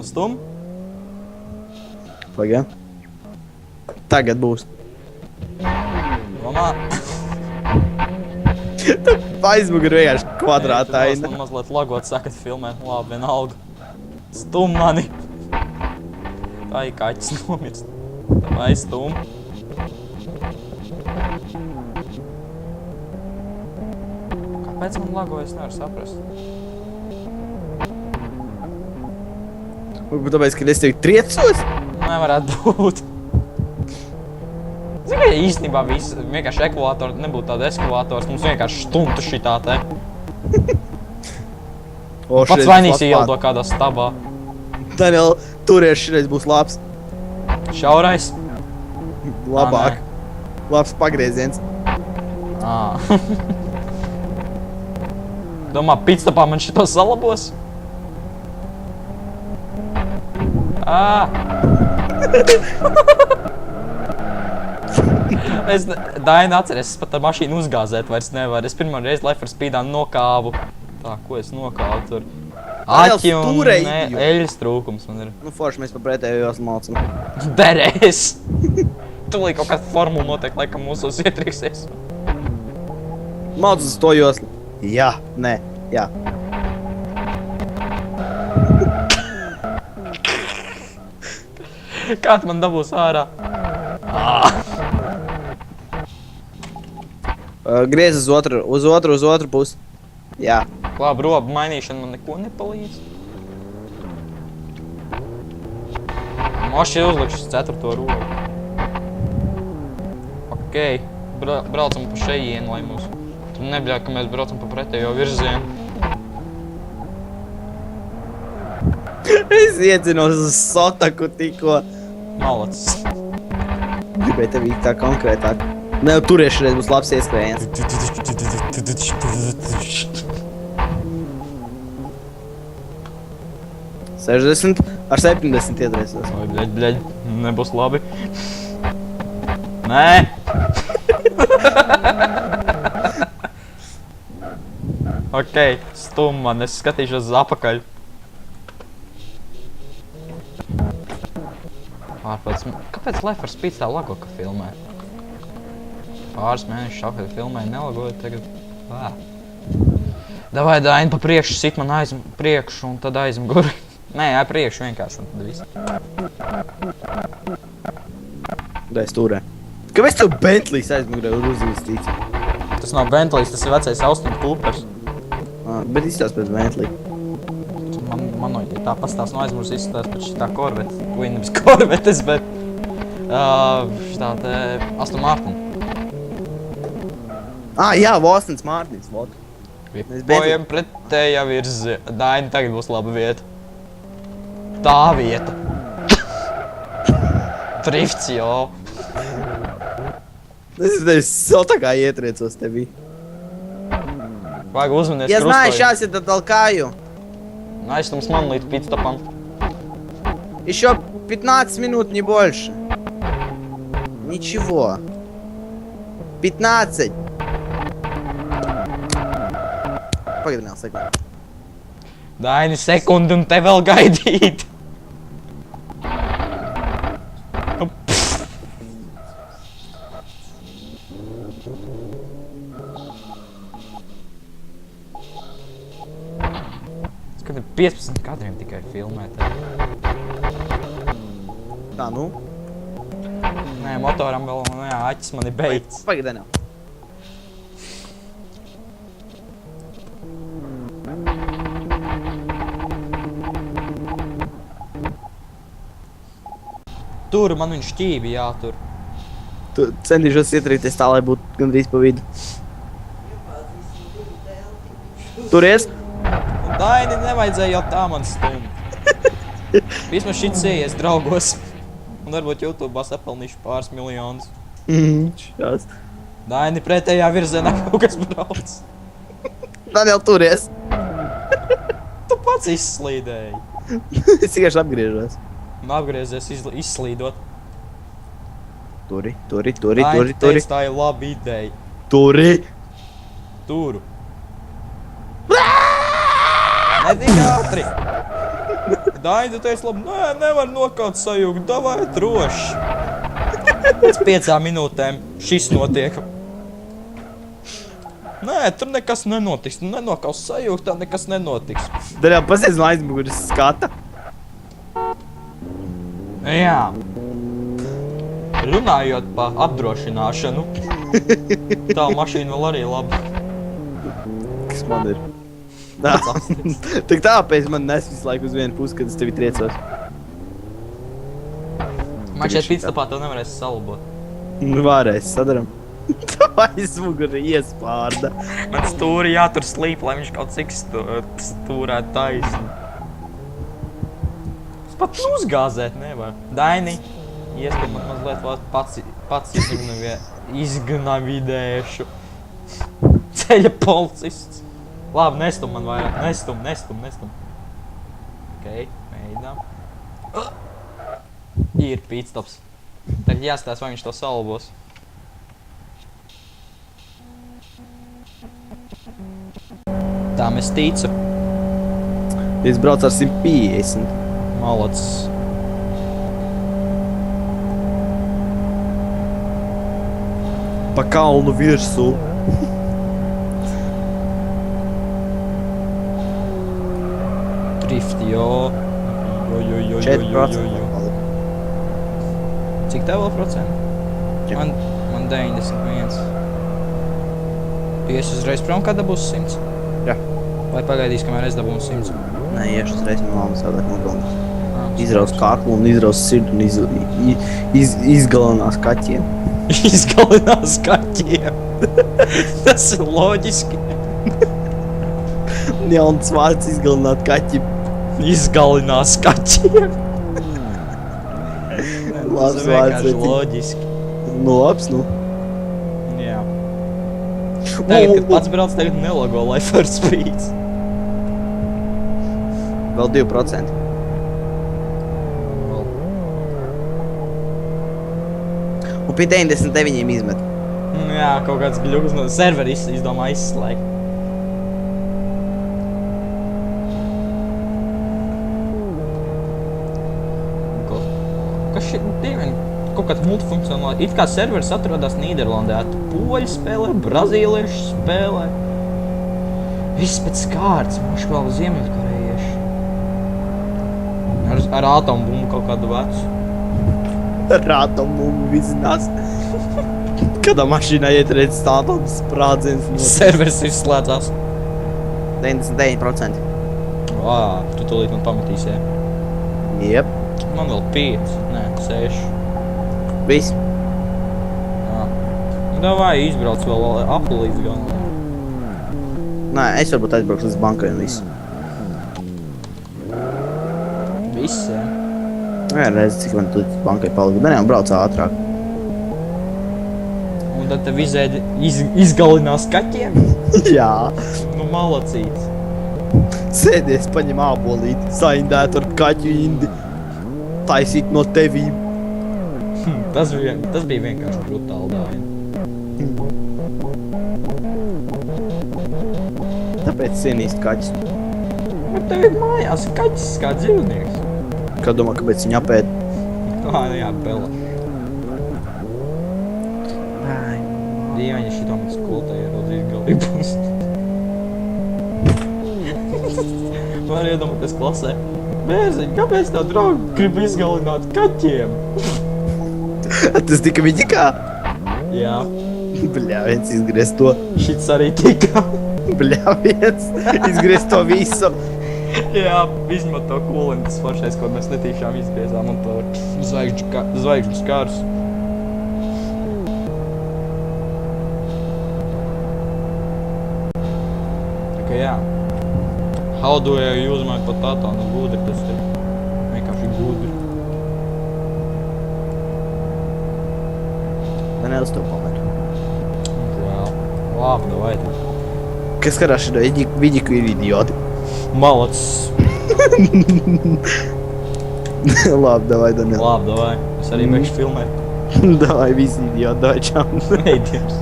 Nu stum? Pagaid. Tagad būs. Domā? Aizmuguri vienkārši kvadrātaina. Man mazliet lagot sakat filmēt. Labi, vienalga. Stum mani. Tā ir kaķis nomirst. Vai stum? Kāpēc man lagoja, es nevaru saprast. Tāpēc, ka es tevi triecos? Nevarētu būt. Zinu, ka īstenībā viss vienkārši ekvalātori, nebūtu tāda eskalātors, mums vienkārši stumtu šitā te. Pats vainīgs ieldo kādā stabā. Daniel, turies šireiz būs labs. Šaurais? Labāk. Labs pagrieziens. Domā, pitstopā man šito salabos? Daina atceries, es pat ar mašīnu uzgāzēt vairs nevaru. Es pirmo reizi Life for Speedā nokāvu. Tā, ko es nokāvu tur? Aķi un eļas trūkums man ir. Nu, forši mēs pa pretējo joslu malcam. Derēs! Tūlīt kaut kāda formula noteikti laikam mūsos ietriksies. Malc uz to joslu. Jā, nē, jā. Kā tu man dabūs ārā? Griez uz otru pusi. Jā. Labi, robu mainīšana man neko nepalīdz. Moši uzlikšu uz 4. robu. Okei, braucam pa šejienu, lai mūs... Tu nebļauj, ka mēs braucam pa pretējo virzienu. Es iecinos uz Sotaku tikko. Malacis. Gribēju tev īk tā konkrētāk. Ne, turies šreiz būs labs ieskrējiens. $60 ar 70 iedreisos. Oi, bļaļ, nebūs labi. Nē! Okei, stum man, es skatīšos uz apakaļ. Kāpēc Life for Speed tā lago, ka filmē? Pāris mēnešus šāpēc filmē nelagoja tagad. Davai, Daini, pa priekšu sit man priekšu un tad aizmuguri. Nē, priekšu vienkārši un tad viss. Da es turē. Kāpēc tev Bentley's aizmugurē uzvistīts? Tas nav Bentley's, tas ir vecais Austin Coopers. Bet izstās pēc Bentley. Man no, ja tā pastāvs no aizmurs izskatās pēc šitā Corvette. Vai nevis Corvettes, bet šitā te Aston Martin. Jā, Vostens Mārtins, vot. Pojam pretējā virzi. Daini, tagad būs laba vieta. Tā vieta. Drifts, jo. Es tevi Sotakā ietriecos tevī. Vajag uzmanies Я знаю, сейчас я дотолкаю. Aizstums man līdz pitstopam. Еще 15 минут, не больше. Ничего. 15. Pagaid, vēl sekundi. Daini, sekundi un te vēl gaidīt. Kad ir 15 kadriem tikai filmēt. Tā, nu? Nē, motoram vēl, jā, aķis man ir beigts. Pagaid, Daniel. Tur man viņš šķīvi jātur. Tu centīšos ietrīties tā, lai būtu gandrīz pa vidu. Turies? Daini, nevajadzēja jau tā man stumt. Vismaz šits ieies draugos. Un varbūt YouTube'ā sapelnīšu pāris miljonus. Šās. Daini, pretējā virzienā kaut kas brauc. Daniel, turies. Tu pats izslīdēji. Es vienkārši apgriežos. Apgriezies izslīdot. Turi. Daini teica, tā ir laba ideja. Turi. Turu. Ne tik ātri. Daini, tu teici labi, nē, nevar nokaut sajūgt, davai droši. Pēc 5 minūtēm šis notiek. Nē, tur nekas nenotiks, nu nenokaus sajūgt, tā nekas nenotiks. Daļā pasies no aizmuguras skata. Jā. Runājot pa apdrošināšanu, tā mašīna vēl arī laba. Kas man ir? Tik tāpēc man nes visu laiku uz vienu pusi, kad es tevi triecos. Man šeit pitstopā tev nevarēs salabot. Nu varēs, sadaram. Tā aizmugura iespārda. Man stūri jātur slīp, lai viņš kaut cik stūrētu taisni. Es pat uzgāzēt nevar. Daini, iespēj man mazliet pats izgnavidēšu. Ceļa policists. Labi, nestum man vairāk. Nestum. Okei, mēģinām. Ir pitstops. Tagad jāstāsta, vai viņš to salabos. Tām es ticu. Es braucu ar 150. Malacis. Pa kalnu virsū. Drift, jo. 4%. Cik tev vēl procentu? Jā. Man 91. Ies uzreiz prom, kad dabūs 100? Jā. Vai pagaidīs, kamēr es dabūnu 100? Nē, iešu uzreiz no mammas sādāk nogalinās. Izraus kaklu un izraus sirdu un izgalinās kaķiem. Izgalinās kaķiem. Tas ir loģiski. Jauns vārds izgalināt kaķi. Izgalinās kaķiem. Labs Tas ir vārds. vienkārši loģiski. Nu, labs, nu. Jā. Tagad, kad pats brauc, tagad nelogo Life for Speed. Vēl 2%. Un pie 99 izmet. Jā, kaut kāds gļuks no serveri izdomā izslēgt. Kas šeit dievien? Kaut kāds multifunkcionāli. It kā serveris atrodas Nīderlandē. Poļi spēlē, brazīlieši spēlē. Viss pēc kārtas. Moši vēl ziemeļkorejieši. Ar atombumbu kaut kādu vecu. Rātumu vizinās. Kādā mašīnā iet redz stātums sprādziens. Serveris izslēdzās. 99%. Vā, tu tūlīt man pametīsi, jā. Jep. Man vēl 5, nē, 6. Viss. Jā. Davai, izbrauc vēl Apple līdz gan. Nē, es varbūt aizbraukšu līdz bankai un visu. Viss, jā. Jā, redz, cik man tu bankai palika. Nē, un brauc ātrāk. Un tad tev izgalinās kaķiem? Jā. Nu, malacīts. Sēdies, paņem ābolīti, saindēt ar kaķu indi. Taisīt no tevīm. Tas bija vienkārši brutāli Daini. Tāpēc cienīst kaķis. Bet tev ir mājās kaķis kā dzīvnieks. Kā domā, kāpēc viņi apēd? Jā, Bela. Dievaņa šito man skolotā ieraudzīs galībus. Var iedomāties klasē. Bērziņ, kāpēc tā draugi grib izgalināt kaķiem? Tas tika viņi kā? Jā. Bļā, viens izgriez to. Šits arī tika. Bļā, viens izgriez to visu. Jā, izņemot to kūleni, tas foršais, ko mēs netīšām izgriezām un to zvaigžņu skārus. Tā kā jā. How do I use my potato? Nu, gudri tas ir. Vienkārši gudri. Man neuz to pamet. Žēl. Labi, davai. Kas karās šito vidiku ir idioti? Malacis. Labi, davai, Daniel. Labi, davai. Es arī beigšu filmēt. Davai, visi idioti, davai, čau. Ej, Dievs.